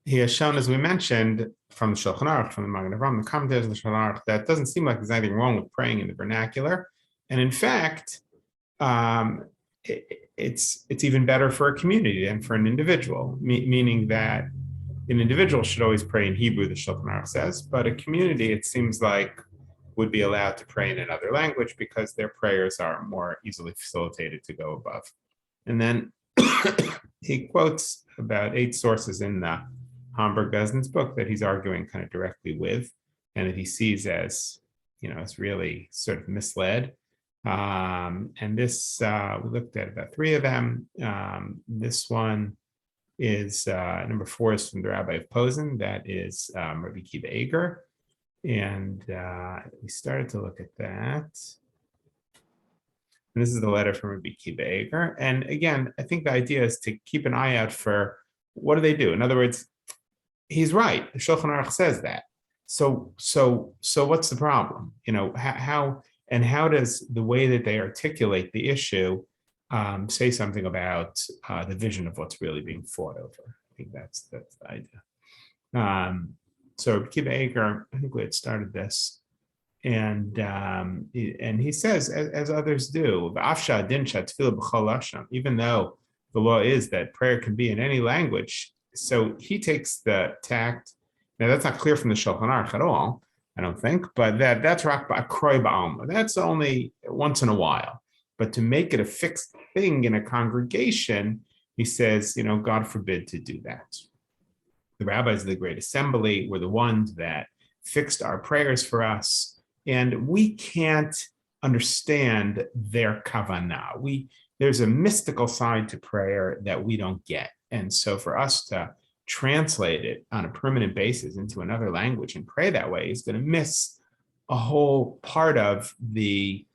he has shown, as we mentioned, from the Shulchan Aruch, from the Magen Avraham, the commentators of the Shulchan Aruch, that it doesn't seem like there's anything wrong with praying in the vernacular, and in fact, um, it's even better for a community than for an individual, meaning that an individual should always pray in Hebrew, the Shulchan Aruch says, but a community, it seems like, would be allowed to pray in another language because their prayers are more easily facilitated to go above. And then he quotes about 8 sources in the Hamburg Bezdin's book that he's arguing kind of directly with, and that he sees as, as really sort of misled. And this, we looked at about 3 of them. This one is number 4 is from the Rabbi of Posen, that is Rabbi Akiva Eger. And we started to look at that. And this is the letter from Rabbi Akiva Eger. And again, I think the idea is to keep an eye out for what do they do? In other words, he's right. The Shulchan Aruch says that. So what's the problem? How does the way that they articulate the issue say something about the vision of what's really being fought over? I think that's the idea. So Akiva Eger, I think we had started this, and he says, as others do, even though the law is that prayer can be in any language. So he takes the tact. Now that's not clear from the Shulchan Aruch at all, I don't think, but that's rak ba'akroi ba'alma. That's only once in a while. But to make it a fixed thing in a congregation, he says, God forbid to do that. The rabbis of the Great Assembly were the ones that fixed our prayers for us, and we can't understand their kavanah. There's a mystical side to prayer that we don't get. And so for us to translate it on a permanent basis into another language and pray that way is going to miss a whole part of the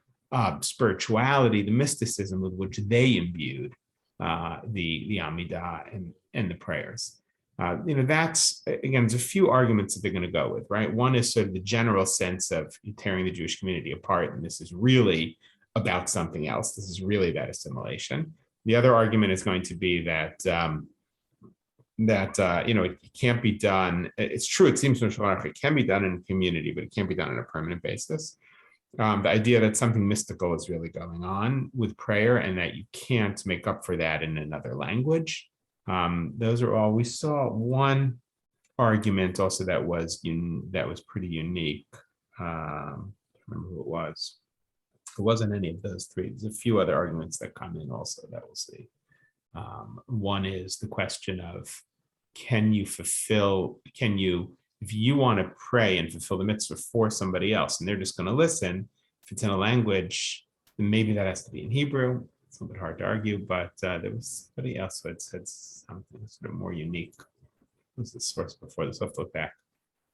spirituality, the mysticism with which they imbued the Amidah and the prayers. That's, again, there's a few arguments that they're going to go with, right? One is sort of the general sense of tearing the Jewish community apart, and this is really about something else. This is really about assimilation. The other argument is going to be that it can't be done. It's true, it seems it can be done in a community, but it can't be done on a permanent basis. The idea that something mystical is really going on with prayer and that you can't make up for that in another language. Those are all. We saw one argument also that was pretty unique. I don't remember who it was. It wasn't any of those 3. There's a few other arguments that come in also that we'll see. One is the question of if you want to pray and fulfill the mitzvah for somebody else and they're just going to listen, if it's in a language, then maybe that has to be in Hebrew. It's a little bit hard to argue, but there was somebody else who had said something sort of more unique. What was the source before this? I'll have to look back.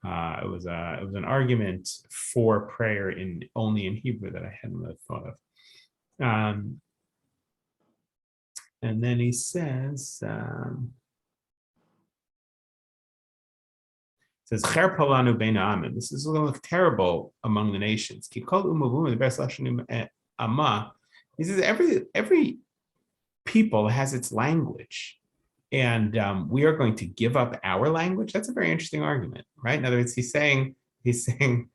It was an argument for prayer only in Hebrew that I hadn't really thought of. And then he says, This is going to look terrible among the nations. He says every people has its language, and we are going to give up our language. That's a very interesting argument, right? In other words, he's saying, don't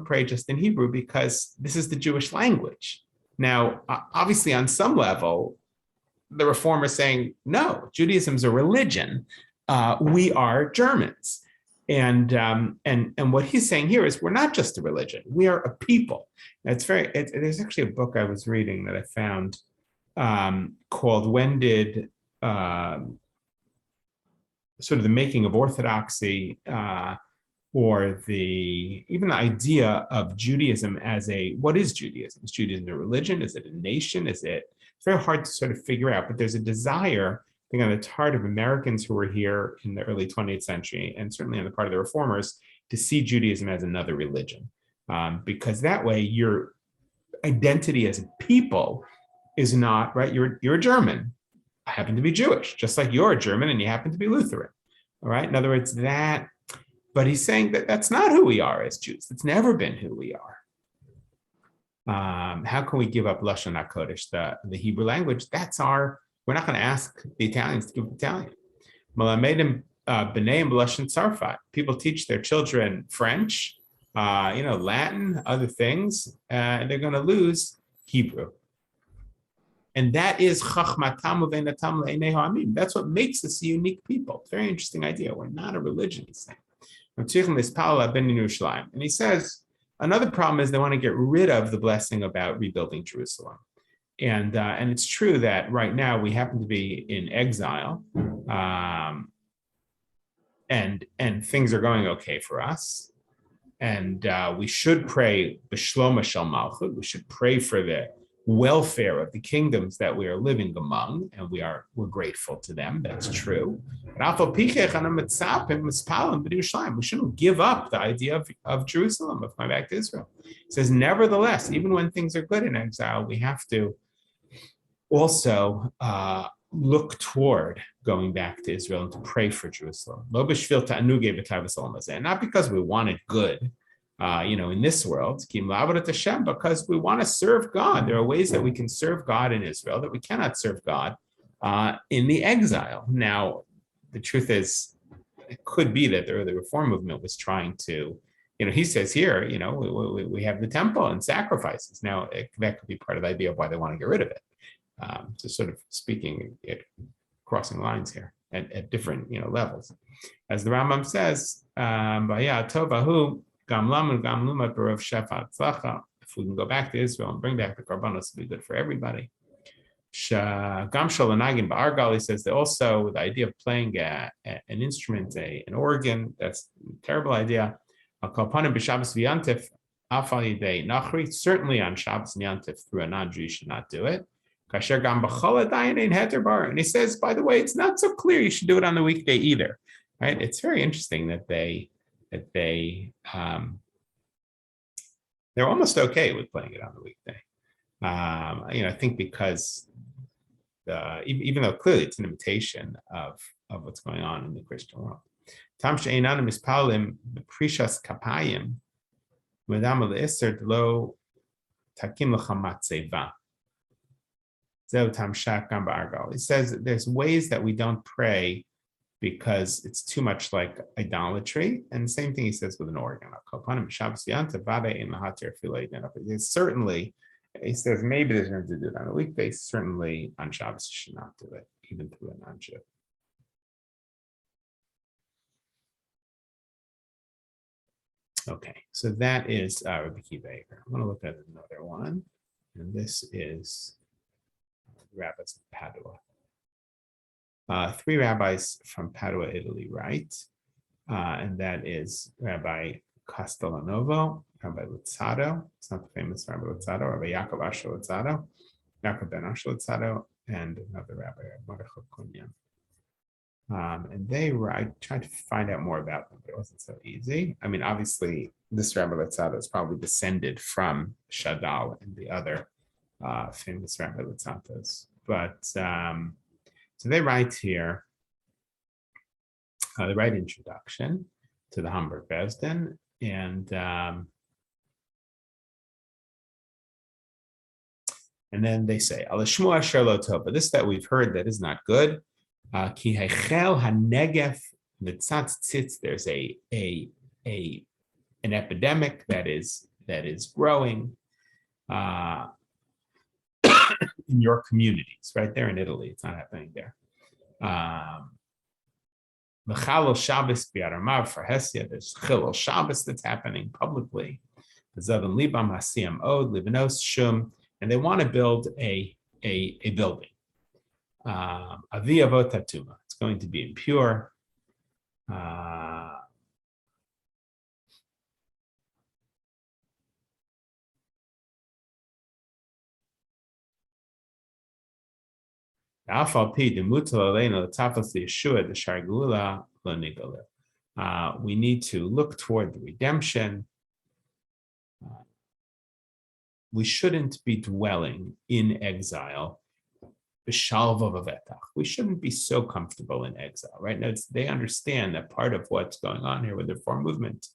pray just in Hebrew because this is the Jewish language. Now, obviously, on some level, the Reform is saying, no, Judaism is a religion. We are Germans. And what he's saying here is we're not just a religion. We are a people. There's actually a book I was reading that I found called When Did sort of the Making of Orthodoxy or even the idea of Judaism as what is Judaism? Is Judaism a religion? Is it a nation? It's very hard to sort of figure out, but there's a desire, I think, on the part of Americans who were here in the early 20th century, and certainly on the part of the Reformers, to see Judaism as another religion. Because that way your identity as a people is not, right? You're a German. I happen to be Jewish, just like you're a German and you happen to be Lutheran. All right. In other words, but he's saying that that's not who we are as Jews. It's never been who we are. How can we give up Lashon HaKodesh, the Hebrew language? We're not going to ask the Italians to give up Italian. Malamedim b'neim b'lashon Tzarfat. People teach their children French, Latin, other things, and they're going to lose Hebrew. And that is chachmatam uveinatam le'enei ha'amim. That's what makes us a unique people. Very interesting idea. We're not a religion, he's saying. And he says, another problem is they want to get rid of the blessing about rebuilding Jerusalem. And it's true that right now we happen to be in exile, and things are going okay for us. And we should pray b'shloma shel malchut. We should pray for the welfare of the kingdoms that we are living among, and we're grateful to them. That's true. We shouldn't give up the idea of Jerusalem, of going back to Israel. It says, nevertheless, even when things are good in exile, we have to also look toward going back to Israel and to pray for Jerusalem. Not because we want it good, in this world, because we want to serve God. There are ways that we can serve God in Israel that we cannot serve God in the exile. Now, the truth is, it could be that the Reform movement was trying to, he says here, we have the temple and sacrifices. Now, that could be part of the idea of why they want to get rid of it. Just sort of speaking, crossing lines here at different, levels. As the Rambam says, if we can go back to Israel and bring back the Karbanos, it'll be good for everybody. He says that also the idea of playing an instrument, an organ, that's a terrible idea. Certainly on Shabbos and Yantif through a non-Jew, you should not do it. And he says, by the way, it's not so clear you should do it on the weekday either. Right? It's very interesting that they're almost okay with playing it on the weekday. I think because even though clearly it's an imitation of what's going on in the Christian world. Tam she'einanu mispalim b'prishas kapayim v'dam le'isser lo takim l'chamat seva. Zeu tam shak gam ba'argal. He says that there's ways that we don't pray because it's too much like idolatry. And the same thing he says with an organ. Certainly, he says maybe there's going to do it on a weekday. Certainly on Shabbos you should not do it, even through a non-Jew. Okay, so that is Rabbi Akiva Eiger. I'm going to look at another one, and this is rabbis of Padua. 3 rabbis from Padua, Italy, write, and that is Rabbi Castellanovo, Rabbi Luzzatto, it's not the famous Rabbi Luzzatto, Rabbi Yaakov Asher Luzzatto, Yaakov ben Asher Luzzatto, and another rabbi, Mordechai Kunyan. And they tried to find out more about them, but it wasn't so easy. I mean, obviously, this Rabbi Luzzatto is probably descended from Shadal and the other famous Rabbi Luzzattos, but so they write here, they write introduction to the Hamburg Bezdin, and then they say, Alashmu asher lo tov, but this that we've heard that is not good. Ki hechel hanegef mitzatz tzitz, there's an epidemic that is growing in your communities, right there in Italy. It's not happening there. The Chalal Shabbos Biaramav for Hesia, there's Chalal Shabbos that's happening publicly. The Zavan Libam Hasiyam Od, Libanos Shum, and they want to build a building. Avi Avot Tatuma, it's going to be impure. We need to look toward the redemption. We shouldn't be dwelling in exile. We shouldn't be so comfortable in exile, right? Now, they understand that part of what's going on here with the Reform movement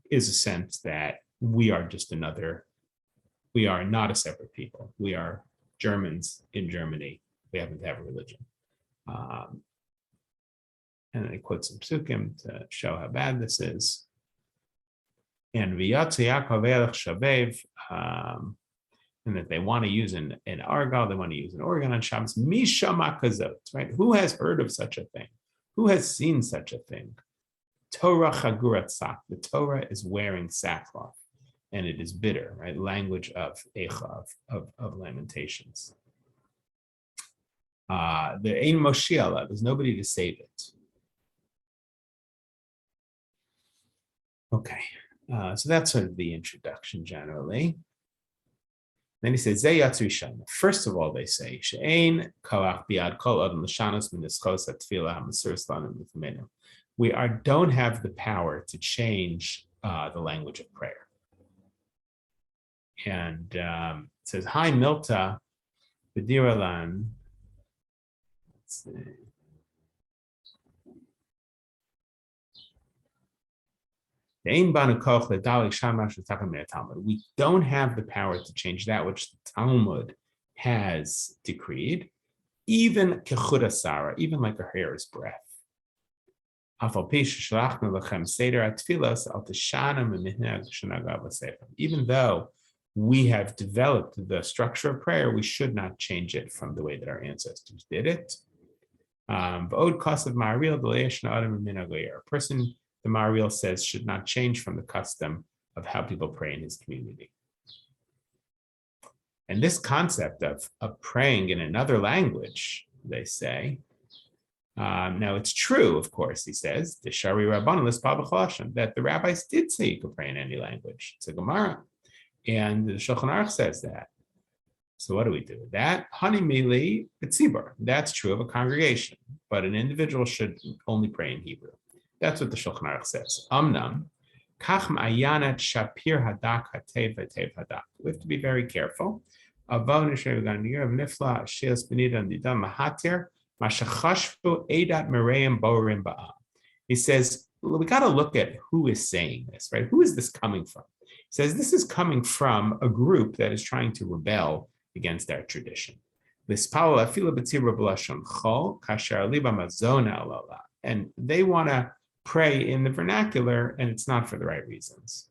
is a sense that we are not a separate people. We are Germans in Germany. We happen to have a religion. And then he quotes some psukim to show how bad this is. And V'yatzu Yaakov Elech Shavev, and that they want to use an argal, they want to use an organ on Shabbos. Mishama kazot, right? Who has heard of such a thing? Who has seen such a thing? Torah chagurat sak. The Torah is wearing sackcloth, and it is bitter, right? Language of Eicha, of Lamentations. There ain't Moshiach, there's nobody to save it. Okay, so that's sort of the introduction generally. Then he says, first of all, they say, we don't have the power to change the language of prayer. And it says, Hi Milta, B'diralan. Let's see. We don't have the power to change that which the Talmud has decreed, even kechud even like a hair's breadth. Even though we have developed the structure of prayer, we should not change it from the way that our ancestors did it. A person, the Maharil says, should not change from the custom of how people pray in his community. And this concept of praying in another language, they say, now it's true, of course, he says, that the rabbis did say you could pray in any language. It's a Gemara. And the Shulchan Aruch says that. So what do we do with that? Hanimili b'tzibur. That's true of a congregation, but an individual should only pray in Hebrew. That's what the Shulchan Aruch says. Amnam, kach ma'ayanat shapir hadak hatev hatev hadak. We have to be very careful. Avav nishev ganir nifla shias b'nidan didam mahatir mashachashvu edat mereim borim ba'am. He says, we got to look at who is saying this, right? Who is this coming from? He says, this is coming from a group that is trying to rebel against our tradition. And they want to pray in the vernacular, and it's not for the right reasons.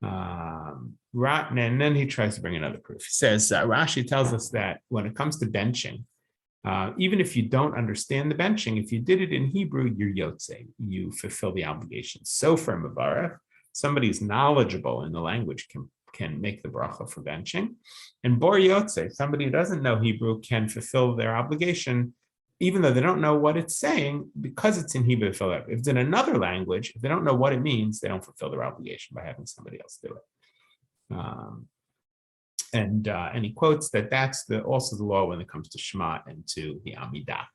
And then he tries to bring another proof. He says, Rashi tells us that when it comes to benching, even if you don't understand the benching, if you did it in Hebrew, you're yotze, you fulfill the obligation. So for Mavarech, somebody who's knowledgeable in the language can make the bracha for benching. And bor yotze, somebody who doesn't know Hebrew can fulfill their obligation, even though they don't know what it's saying, because it's in Hebrew. If it's in another language, if they don't know what it means, they don't fulfill their obligation by having somebody else do it. And he quotes that that's also the law when it comes to Shema and to the Amidah.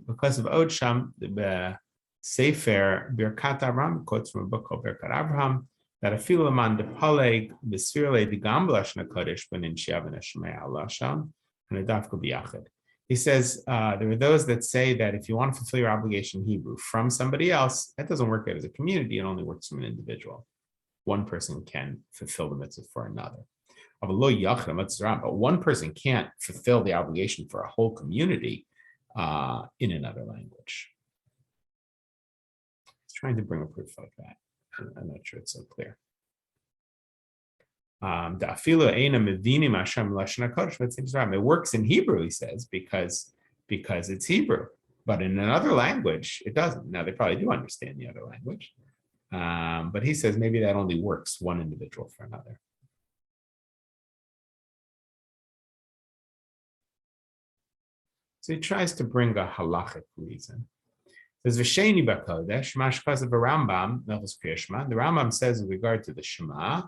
Because of Od Sham, the Sefer Birkat Avraham quotes from a book called Birkat Avraham that afilaman de paleg b'sfirle de gamblash nakodesh benin shiav and Shemei Allah Sham and a dafka biyachid. He says there are those that say that if you want to fulfill your obligation in Hebrew from somebody else, that doesn't work out as a community. It only works from an individual. One person can fulfill the mitzvah for another. But one person can't fulfill the obligation for a whole community in another language. He's trying to bring a proof like that. I'm not sure it's so clear. It works in Hebrew, he says, because it's Hebrew, but in another language, it doesn't. Now, they probably do understand the other language, but he says maybe that only works one individual for another. So he tries to bring a halachic reason. There's V'sheni b'kodesh, mashkas of a Rambam, Melchus Kriyashma. The Rambam says in regard to the Shema,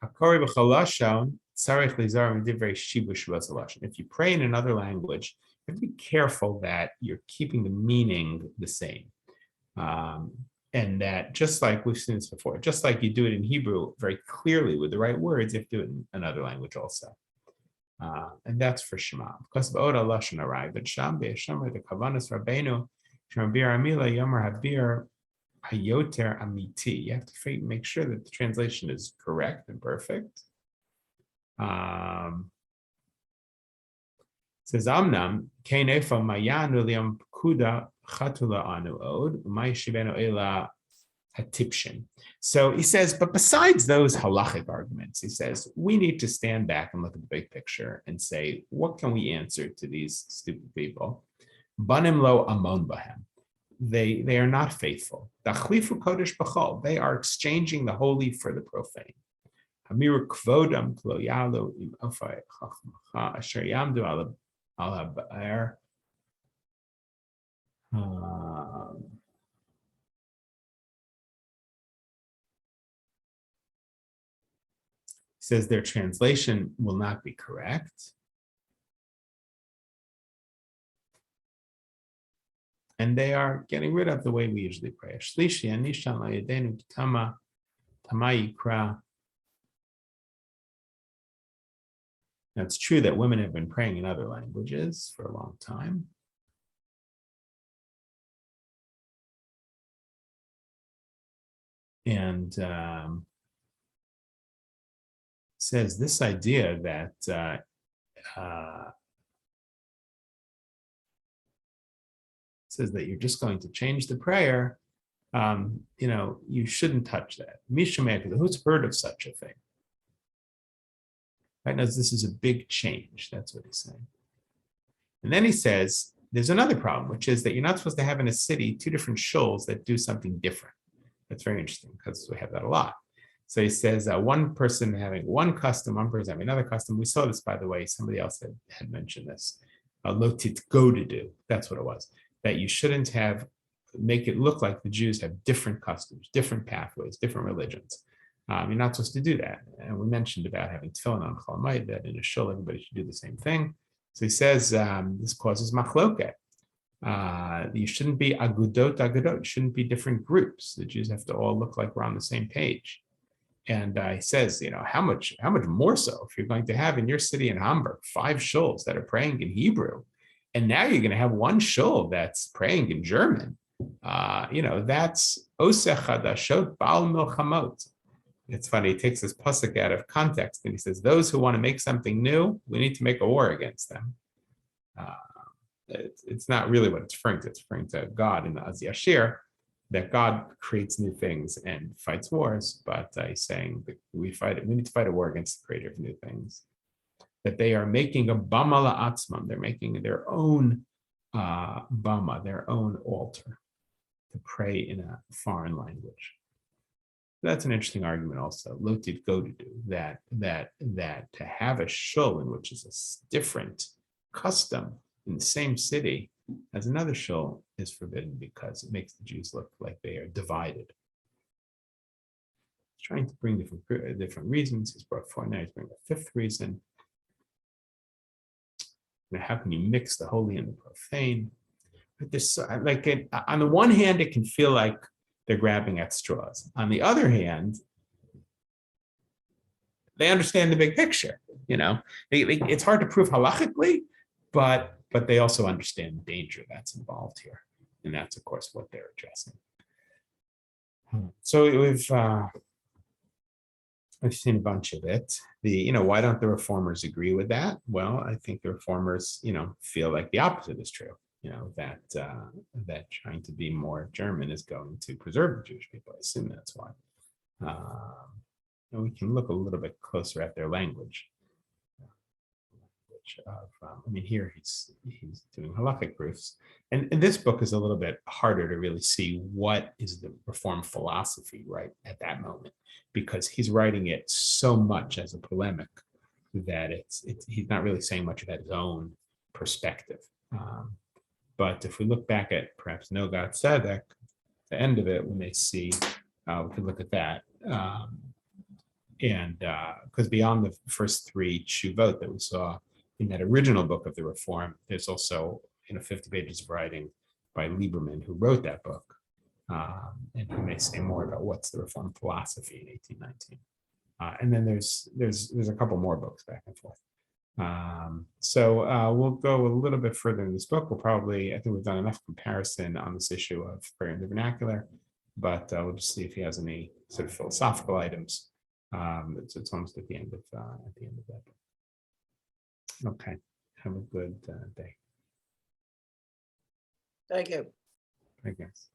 Hakori b'chalashon tzarich lizar v'divrei shibush v'zalashon. If you pray in another language, you have to be careful that you're keeping the meaning the same. And that just like we've seen this before, just like you do it in Hebrew very clearly with the right words, you have to do it in another language also. And that's for Shema. Because of Oda Lashon arrived at Sham, Be'eshamar, the Kavanas Rabbeinu, Shambir Amila, Yomer Habir, Hayoter Amiti. You have to make sure that the translation is correct and perfect. says Amnam Keinefa Mayanu Liam Kuda Chatula Anu Od May Shibeno Ela Hatipshin. So he says, but besides those halachic arguments, he says, we need to stand back and look at the big picture and say, what can we answer to these stupid people? Banim lo amon bahem. They are not faithful. Dachlifu kodesh b'chol. They are exchanging the holy for the profane. Hamiru kvodam klo yalu im ofay chachmacha asher yamdu al habaer. Says their translation will not be correct. And they are getting rid of the way we usually pray. Now it's true that women have been praying in other languages for a long time. And says this idea that says that you're just going to change the prayer, you shouldn't touch that. Mishameh, who's heard of such a thing? Right now, this is a big change. That's what he's saying. And then he says, there's another problem, which is that you're not supposed to have in a city two different shuls that do something different. That's very interesting because we have that a lot. So he says one person having one custom, one person having another custom. We saw this, by the way, somebody else had mentioned this. Lotit go to do. That's what it was. That you shouldn't make it look like the Jews have different customs, different pathways, different religions. You're not supposed to do that. And we mentioned about having tefillin on Chol Hamoed, that in a shul, everybody should do the same thing. So he says this causes machloket. You shouldn't be agudot. It shouldn't be different groups. The Jews have to all look like we're on the same page. And he says, how much more so if you're going to have in your city in Hamburg 5 shuls that are praying in Hebrew, and now you're going to have one shul that's praying in German. That's oseh chadashot bal milchamot. It's funny. He takes this pasuk out of context and he says, those who want to make something new, we need to make a war against them. It's not really what it's referring to. It's referring to God in the Az Yashir, that God creates new things and fights wars, but he's saying that we need to fight a war against the creator of new things. That they are making a bama la'atzmam, they're making their own bama, their own altar to pray in a foreign language. That's an interesting argument also. Lotit go to do that to have a shul in which is a different custom in the same city as another shul is forbidden because it makes the Jews look like they are divided. He's trying to bring different reasons. He's brought 4 now. He's bringing a 5th reason. How can you mix the holy and the profane? But this, on the one hand, it can feel like they're grabbing at straws. On the other hand, they understand the big picture. It's hard to prove halachically, but they also understand the danger that's involved here. And that's, of course, what they're addressing. So we've seen a bunch of it. Why don't the reformers agree with that? Well, I think the reformers, feel like the opposite is true. That trying to be more German is going to preserve the Jewish people. I assume that's why. And we can look a little bit closer at their language. Here he's doing halakhic proofs, and this book is a little bit harder to really see what is the Reform philosophy right at that moment, because he's writing it so much as a polemic that he's not really saying much about his own perspective. But if we look back at perhaps Nogat Tzedek, the end of it, we may see we could look at that. And because beyond the first 3 tshuvot that we saw in that original book of the Reform, there's also 50 pages of writing by Lieberman, who wrote that book, and who may say more about what's the Reform philosophy in 1819. And then there's a couple more books back and forth. So we'll go a little bit further in this book. I think we've done enough comparison on this issue of prayer in the vernacular, but we'll just see if he has any sort of philosophical items. It's almost at the end of that book. Okay. Have a good day, Thank you. I guess.